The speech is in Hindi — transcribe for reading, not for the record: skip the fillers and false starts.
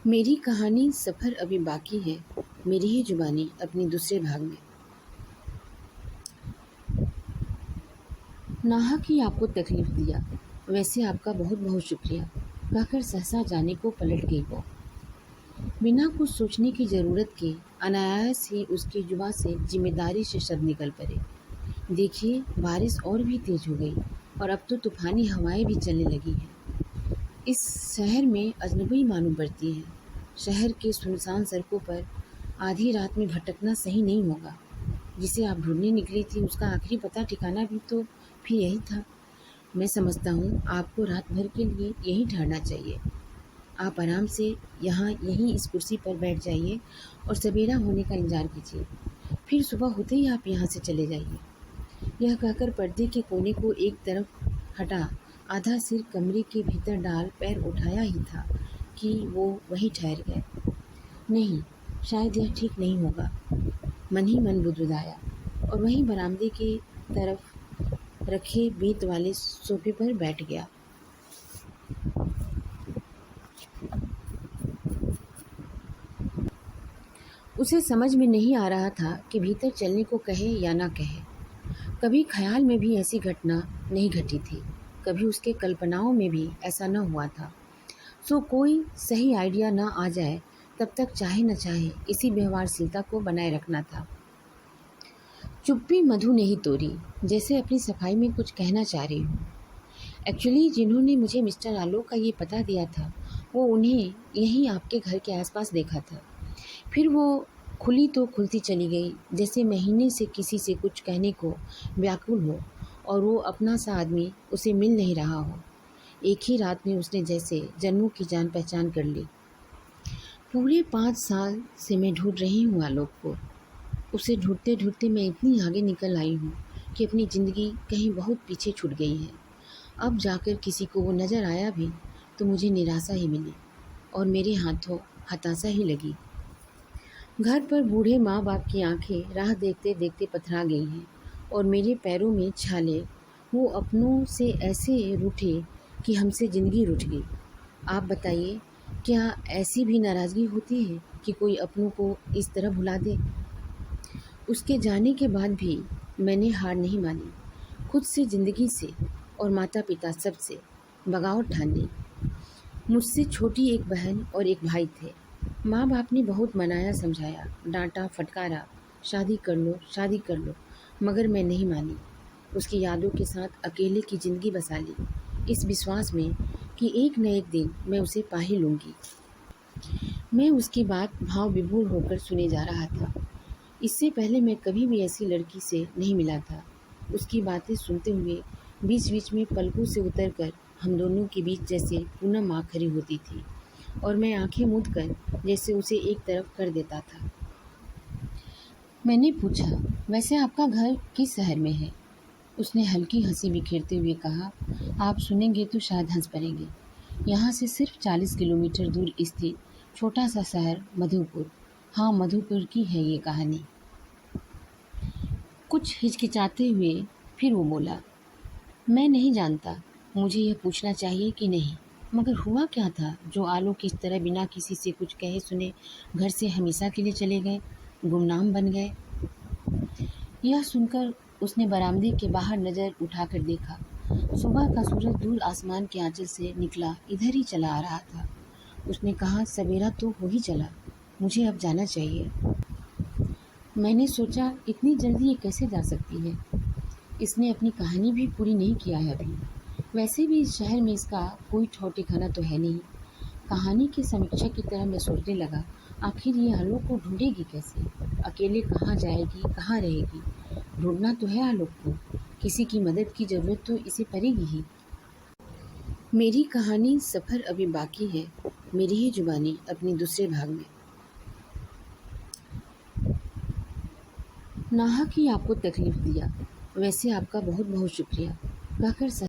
मेरी कहानी सफ़र अभी बाकी है, मेरी ही जुबानी अपने दूसरे भाग में। नाहक ही आपको तकलीफ़ दिया, वैसे आपका बहुत बहुत शुक्रिया, कहकर सहसा जाने को पलट गई वो। बिना कुछ सोचने की ज़रूरत के अनायास ही उसकी जुबान से जिम्मेदारी से शब्द निकल पड़े। देखिए, बारिश और भी तेज़ हो गई और अब तो तूफ़ानी हवाएं भी चलने लगी हैं। इस शहर में अजनबी मालूम पड़ती हैं। शहर के सुनसान सड़कों पर आधी रात में भटकना सही नहीं होगा। जिसे आप ढूंढने निकली थी उसका आखिरी पता ठिकाना भी तो फिर यही था। मैं समझता हूँ आपको रात भर के लिए यहीं ठहरना चाहिए। आप आराम से यहीं इस कुर्सी पर बैठ जाइए और सवेरा होने का इंतजार कीजिए। फिर सुबह होते ही आप यहाँ से चले जाइए। यह कहकर पर्दे के कोने को एक तरफ हटा आधा सिर कमरे के भीतर डाल पैर उठाया ही था कि वो वहीं ठहर गए। नहीं, शायद यह ठीक नहीं होगा, मन ही मन बुदबुदाया और वहीं बरामदे की तरफ रखे बेंत वाले सोफे पर बैठ गया। उसे समझ में नहीं आ रहा था कि भीतर चलने को कहे या ना कहे। कभी ख्याल में भी ऐसी घटना नहीं घटी थी, कभी उसके कल्पनाओं में भी ऐसा न हुआ था। सो कोई सही आइडिया ना आ जाए तब तक चाहे न चाहे इसी व्यवहारशीलता को बनाए रखना था। चुप्पी मधु ने ही तोड़ी, जैसे अपनी सफाई में कुछ कहना चाह रही हूँ। एक्चुअली जिन्होंने मुझे मिस्टर आलोक का ये पता दिया था वो उन्हें यहीं आपके घर के आसपास देखा था। फिर वो खुली तो खुलती चली गई, जैसे महीने से किसी से कुछ कहने को व्याकुल हो और वो अपना सा आदमी उसे मिल नहीं रहा हो। एक ही रात में उसने जैसे जन्मों की जान पहचान कर ली। पूरे 5 साल से मैं ढूंढ रही हूँ आलोक को। उसे ढूंढते ढूंढते मैं इतनी आगे निकल आई हूँ कि अपनी ज़िंदगी कहीं बहुत पीछे छूट गई है। अब जाकर किसी को वो नज़र आया भी तो मुझे निराशा ही मिली और मेरे हाथों हताशा ही लगी। घर पर बूढ़े माँ बाप की आंखें राह देखते देखते पथरा गई हैं और मेरे पैरों में छाले वो अपनों से ऐसे रूठे कि हमसे ज़िंदगी रूठ गई। आप बताइए, क्या ऐसी भी नाराज़गी होती है कि कोई अपनों को इस तरह भुला दे? उसके जाने के बाद भी मैंने हार नहीं मानी। खुद से, ज़िंदगी से और माता पिता सबसे बगावत ठान ली। मुझसे छोटी एक बहन और एक भाई थे। माँ बाप ने बहुत मनाया समझाया, डांटा फटकारा, शादी कर लो, मगर मैं नहीं मानी। उसकी यादों के साथ अकेले की ज़िंदगी बसा ली, इस विश्वास में कि एक न एक दिन मैं उसे पा ही लूँगी। मैं उसकी बात भाव विभोर होकर सुने जा रहा था। इससे पहले मैं कभी भी ऐसी लड़की से नहीं मिला था। उसकी बातें सुनते हुए बीच बीच में पलकों से उतरकर हम दोनों के बीच जैसे पूनम आ खड़ी होती थी और मैं आंखें मूंद कर जैसे उसे एक तरफ कर देता था। मैंने पूछा, वैसे आपका घर किस शहर में है? उसने हल्की हंसी बिखेरते हुए कहा, आप सुनेंगे तो शायद हंस पड़ेंगे। यहाँ से सिर्फ 40 किलोमीटर दूर स्थित छोटा सा शहर मधुपुर। हाँ, मधुपुर की है ये कहानी। कुछ हिचकिचाते हुए फिर वो बोला, मैं नहीं जानता मुझे यह पूछना चाहिए कि नहीं, मगर हुआ क्या था जो आलोक इस तरह बिना किसी से कुछ कहे सुने घर से हमेशा के लिए चले गए, गुमनाम बन गए? यह सुनकर उसने बरामदे के बाहर नज़र उठाकर देखा। सुबह का सूरज दूर आसमान के आंचल से निकला इधर ही चला आ रहा था। उसने कहा, सवेरा तो हो ही चला, मुझे अब जाना चाहिए। मैंने सोचा, इतनी जल्दी ये कैसे जा सकती है? इसने अपनी कहानी भी पूरी नहीं किया है अभी। वैसे भी इस शहर में इसका कोई ठौर ठिकाना तो है नहीं। कहानी के समीक्षक की तरह मैं सोचने लगा, आखिर ये आलोक को ढूंढेगी कैसे? अकेले कहाँ जाएगी, कहाँ रहेगी? ढूंढना तो है आलोक को, किसी की मदद की ज़रूरत तो इसे पड़ेगी ही। मेरी कहानी सफ़र अभी बाकी है, मेरी ही जुबानी अपने दूसरे भाग में। नाहक ही आपको तकलीफ़ दिया, वैसे आपका बहुत बहुत शुक्रिया, कहकर